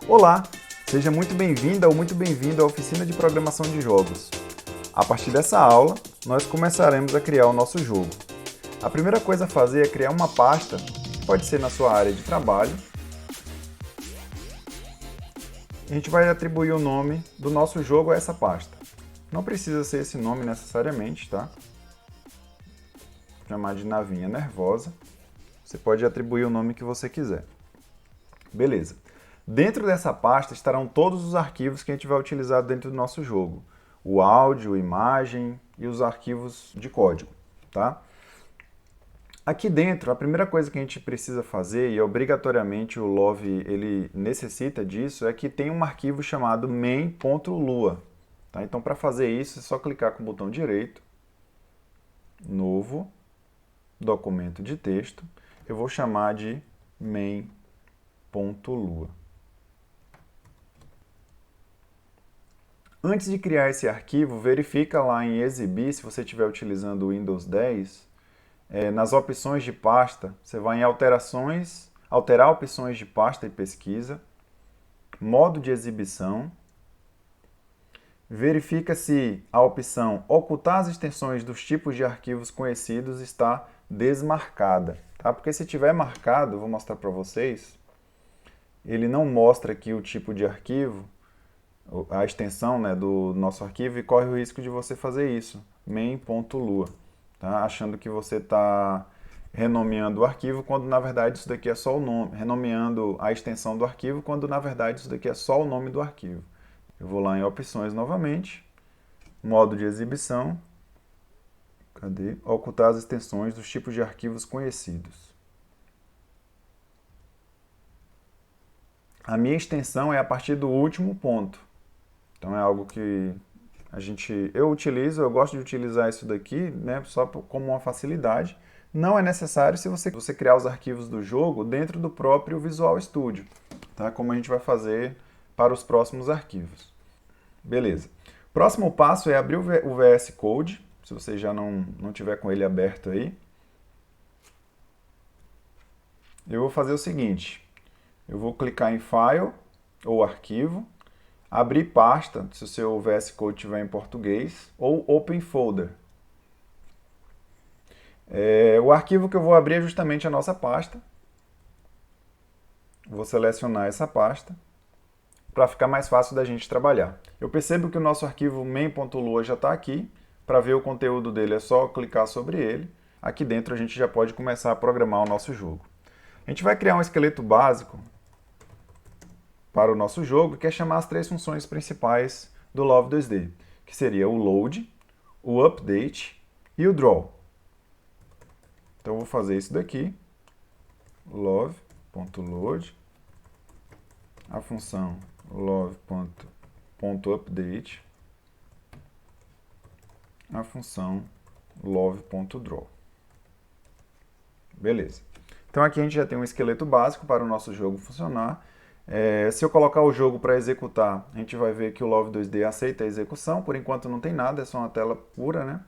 Olá, seja muito bem-vinda ou muito bem-vindo à oficina de programação de jogos. A partir dessa aula, nós começaremos a criar o nosso jogo. A primeira coisa a fazer é criar uma pasta, que pode ser na sua área de trabalho. A gente vai atribuir o nome do nosso jogo a essa pasta. Não precisa ser esse nome necessariamente, tá? Vou chamar de navinha nervosa. Você pode atribuir o nome que você quiser. Beleza. Dentro dessa pasta estarão todos os arquivos que a gente vai utilizar dentro do nosso jogo. O áudio, a imagem e os arquivos de código, tá? Aqui dentro, a primeira coisa que a gente precisa fazer, e obrigatoriamente o Love ele necessita disso, é que tem um arquivo chamado main.lua. Tá? Então, para fazer isso, é só clicar com o botão direito, novo, documento de texto. Eu vou chamar de main.lua. Antes de criar esse arquivo, verifica lá em exibir, se você estiver utilizando o Windows 10, nas opções de pasta, você vai em alterações, alterar opções de pasta e pesquisa, modo de exibição, verifica se a opção ocultar as extensões dos tipos de arquivos conhecidos está desmarcada, tá? Porque se tiver marcado, vou mostrar para vocês, ele não mostra aqui o tipo de arquivo, a extensão, né, do nosso arquivo, e corre o risco de você fazer isso, main.lua, tá? Achando que você está renomeando o arquivo, quando na verdade isso daqui é só o nome, renomeando a extensão do arquivo, quando na verdade isso daqui é só o nome do arquivo. Eu vou lá em opções novamente, modo de exibição, cadê? Ocultar as extensões dos tipos de arquivos conhecidos. A minha extensão é a partir do último ponto. Então é algo que eu utilizo, eu gosto de utilizar isso daqui, né, só como uma facilidade. Não é necessário se você criar os arquivos do jogo dentro do próprio Visual Studio, tá? Como a gente vai fazer para os próximos arquivos. Beleza. Próximo passo é abrir o VS Code, se você já não tiver com ele aberto aí. Eu vou fazer o seguinte, eu vou clicar em File ou Arquivo, abrir pasta, se o seu VS Code estiver em português, ou Open Folder. O arquivo que eu vou abrir é justamente a nossa pasta. Vou selecionar essa pasta para ficar mais fácil da gente trabalhar. Eu percebo que o nosso arquivo main.lua já está aqui. Para ver o conteúdo dele é só clicar sobre ele. Aqui dentro a gente já pode começar a programar o nosso jogo. A gente vai criar um esqueleto básico para o nosso jogo, que é chamar as três funções principais do Love 2D, que seria o load, o update e o draw. Então eu vou fazer isso daqui, love.load, a função love.update, a função love.draw. Beleza. Então aqui a gente já tem um esqueleto básico para o nosso jogo funcionar. Se eu colocar o jogo para executar, a gente vai ver que o Love 2D aceita a execução. Por enquanto não tem nada, é só uma tela pura, né?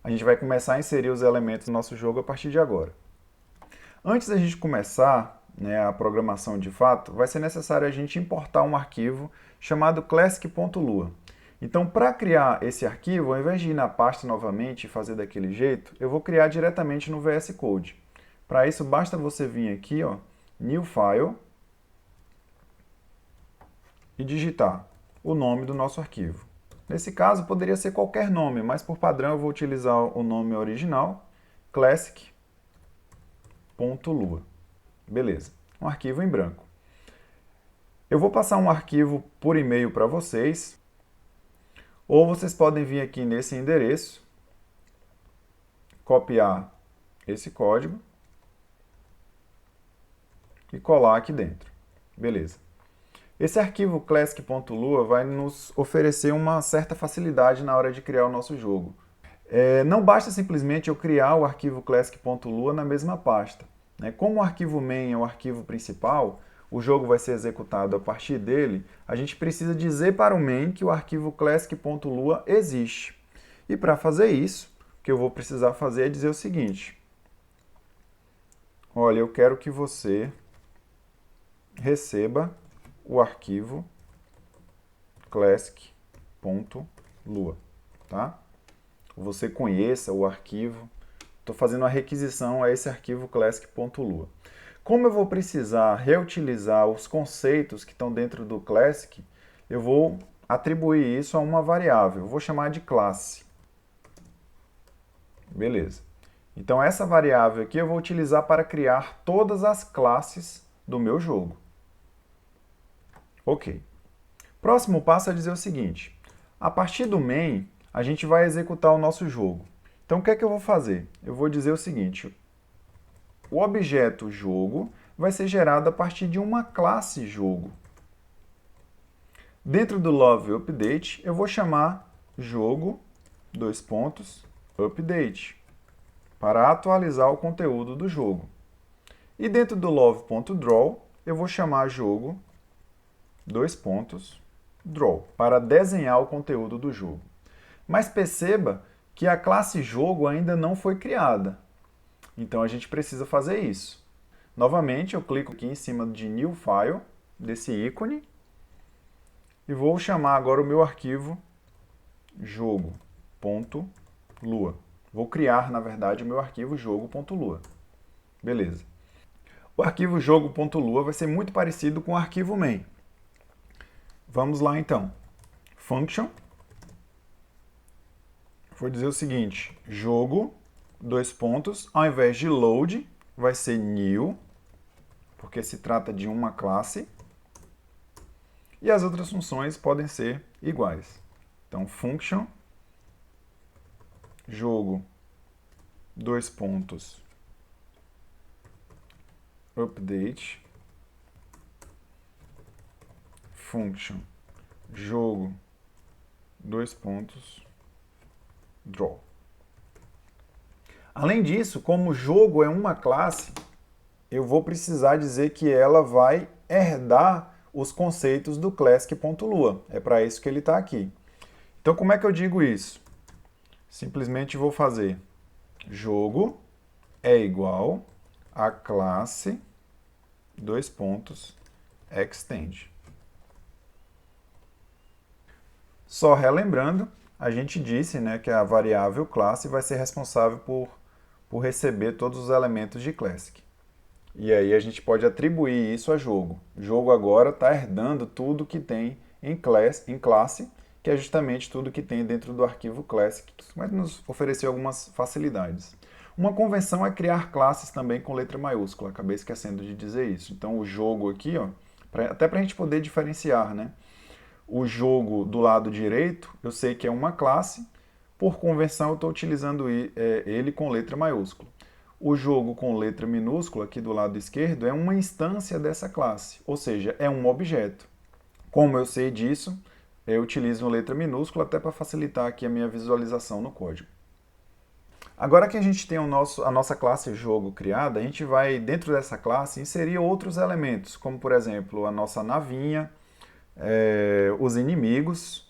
A gente vai começar a inserir os elementos do nosso jogo a partir de agora. Antes da gente começar, né, a programação de fato, vai ser necessário a gente importar um arquivo chamado classic.lua. Então, para criar esse arquivo, ao invés de ir na pasta novamente e fazer daquele jeito, eu vou criar diretamente no VS Code. Para isso, basta você vir aqui, ó, New File, e digitar o nome do nosso arquivo. Nesse caso, poderia ser qualquer nome, mas por padrão eu vou utilizar o nome original, classic.lua. Beleza, um arquivo em branco. Eu vou passar um arquivo por e-mail para vocês, ou vocês podem vir aqui nesse endereço, copiar esse código e colar aqui dentro. Beleza. Esse arquivo classic.lua vai nos oferecer uma certa facilidade na hora de criar o nosso jogo. Não basta simplesmente eu criar o arquivo classic.lua na mesma pasta. Como o arquivo main é o arquivo principal, o jogo vai ser executado a partir dele, a gente precisa dizer para o main que o arquivo classic.lua existe. E para fazer isso, o que eu vou precisar fazer é dizer o seguinte: olha, eu quero que você receba o arquivo classic.lua, tá? Você conheça o arquivo. Estou fazendo a requisição a esse arquivo classic.lua. Como eu vou precisar reutilizar os conceitos que estão dentro do classic, eu vou atribuir isso a uma variável. Eu vou chamar de classe. Beleza. Então essa variável aqui eu vou utilizar para criar todas as classes do meu jogo. Ok. Próximo passo é dizer o seguinte. A partir do main, a gente vai executar o nosso jogo. Então o que é que eu vou fazer? Eu vou dizer o seguinte. O objeto jogo vai ser gerado a partir de uma classe jogo. Dentro do love update, eu vou chamar jogo, update, para atualizar o conteúdo do jogo. E dentro do love.draw, eu vou chamar jogo, draw, para desenhar o conteúdo do jogo. Mas perceba que a classe jogo ainda não foi criada. Então a gente precisa fazer isso. Novamente, eu clico aqui em cima de New File, desse ícone, e vou chamar agora o meu arquivo jogo.lua. Vou criar, na verdade, o meu arquivo jogo.lua. Beleza. O arquivo jogo.lua vai ser muito parecido com o arquivo main. Vamos lá, então. Function. Vou dizer o seguinte, jogo, ao invés de load, vai ser new, porque se trata de uma classe. E as outras funções podem ser iguais. Então, function, jogo, update, function, jogo, draw. Além disso, como o jogo é uma classe, eu vou precisar dizer que ela vai herdar os conceitos do classic.lua. É para isso que ele está aqui. Então, como é que eu digo isso? Simplesmente vou fazer jogo é igual a classe, extend. Só relembrando, a gente disse, né, que a variável classe vai ser responsável por receber todos os elementos de classic. E aí a gente pode atribuir isso a jogo. O jogo agora está herdando tudo que tem em classe, que é justamente tudo que tem dentro do arquivo classic, mas nos ofereceu algumas facilidades. Uma convenção é criar classes também com letra maiúscula, acabei esquecendo de dizer isso. Então o jogo aqui, ó, até para a gente poder diferenciar, né? O jogo do lado direito, eu sei que é uma classe, por convenção eu estou utilizando ele com letra maiúscula. O jogo com letra minúscula, aqui do lado esquerdo, é uma instância dessa classe, ou seja, é um objeto. Como eu sei disso, eu utilizo letra minúscula até para facilitar aqui a minha visualização no código. Agora que a gente tem a nossa classe jogo criada, a gente vai, dentro dessa classe, inserir outros elementos, como, por exemplo, a nossa navinha, os inimigos,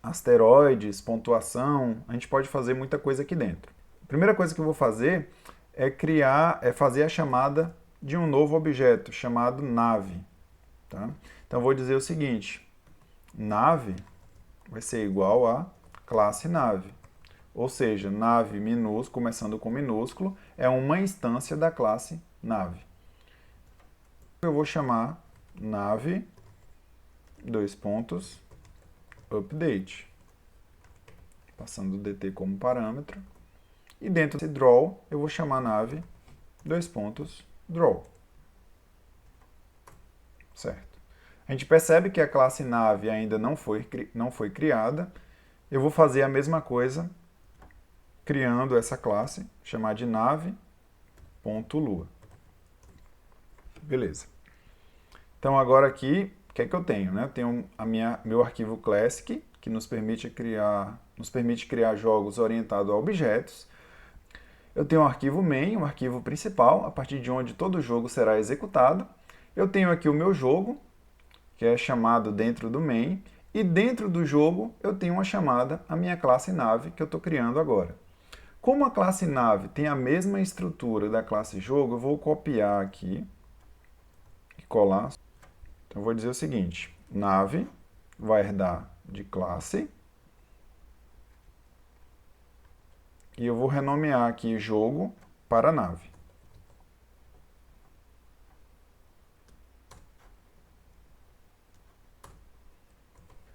asteroides, pontuação. A gente pode fazer muita coisa aqui dentro. A primeira coisa que eu vou fazer é fazer a chamada de um novo objeto chamado nave. Tá? Então vou dizer o seguinte, nave vai ser igual a classe nave. Ou seja, nave minúsculo, começando com minúsculo, é uma instância da classe nave. Eu vou chamar nave, update, passando o dt como parâmetro. E dentro desse draw, eu vou chamar nave, draw. Certo. A gente percebe que a classe nave ainda não foi criada. Eu vou fazer a mesma coisa criando essa classe, chamar de nave.lua. Beleza. Então agora aqui, o que é que eu tenho? Né? Eu tenho meu arquivo classic, que nos permite criar jogos orientados a objetos. Eu tenho um arquivo main, um arquivo principal, a partir de onde todo jogo será executado. Eu tenho aqui o meu jogo, que é chamado dentro do main, e dentro do jogo eu tenho uma chamada, a minha classe nave, que eu estou criando agora. Como a classe nave tem a mesma estrutura da classe jogo, eu vou copiar aqui e colar. Então, eu vou dizer o seguinte, nave vai herdar de classe, e eu vou renomear aqui jogo para nave.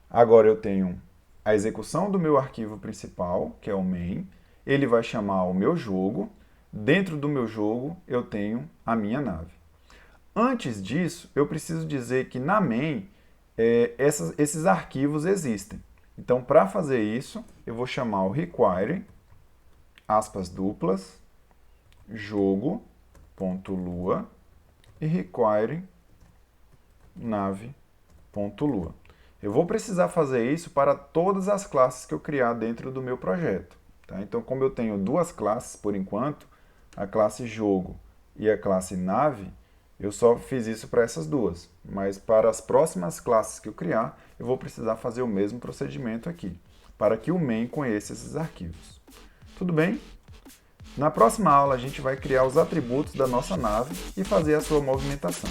Agora eu tenho a execução do meu arquivo principal, que é o main, ele vai chamar o meu jogo, dentro do meu jogo eu tenho a minha nave. Antes disso, eu preciso dizer que na main esses arquivos existem. Então, para fazer isso, eu vou chamar o require, aspas duplas, jogo.lua e require nave.lua. Eu vou precisar fazer isso para todas as classes que eu criar dentro do meu projeto. Tá? Então, como eu tenho duas classes por enquanto, a classe jogo e a classe nave, eu só fiz isso para essas duas. Mas para as próximas classes que eu criar, eu vou precisar fazer o mesmo procedimento aqui, para que o main conheça esses arquivos. Tudo bem? Na próxima aula, a gente vai criar os atributos da nossa nave e fazer a sua movimentação.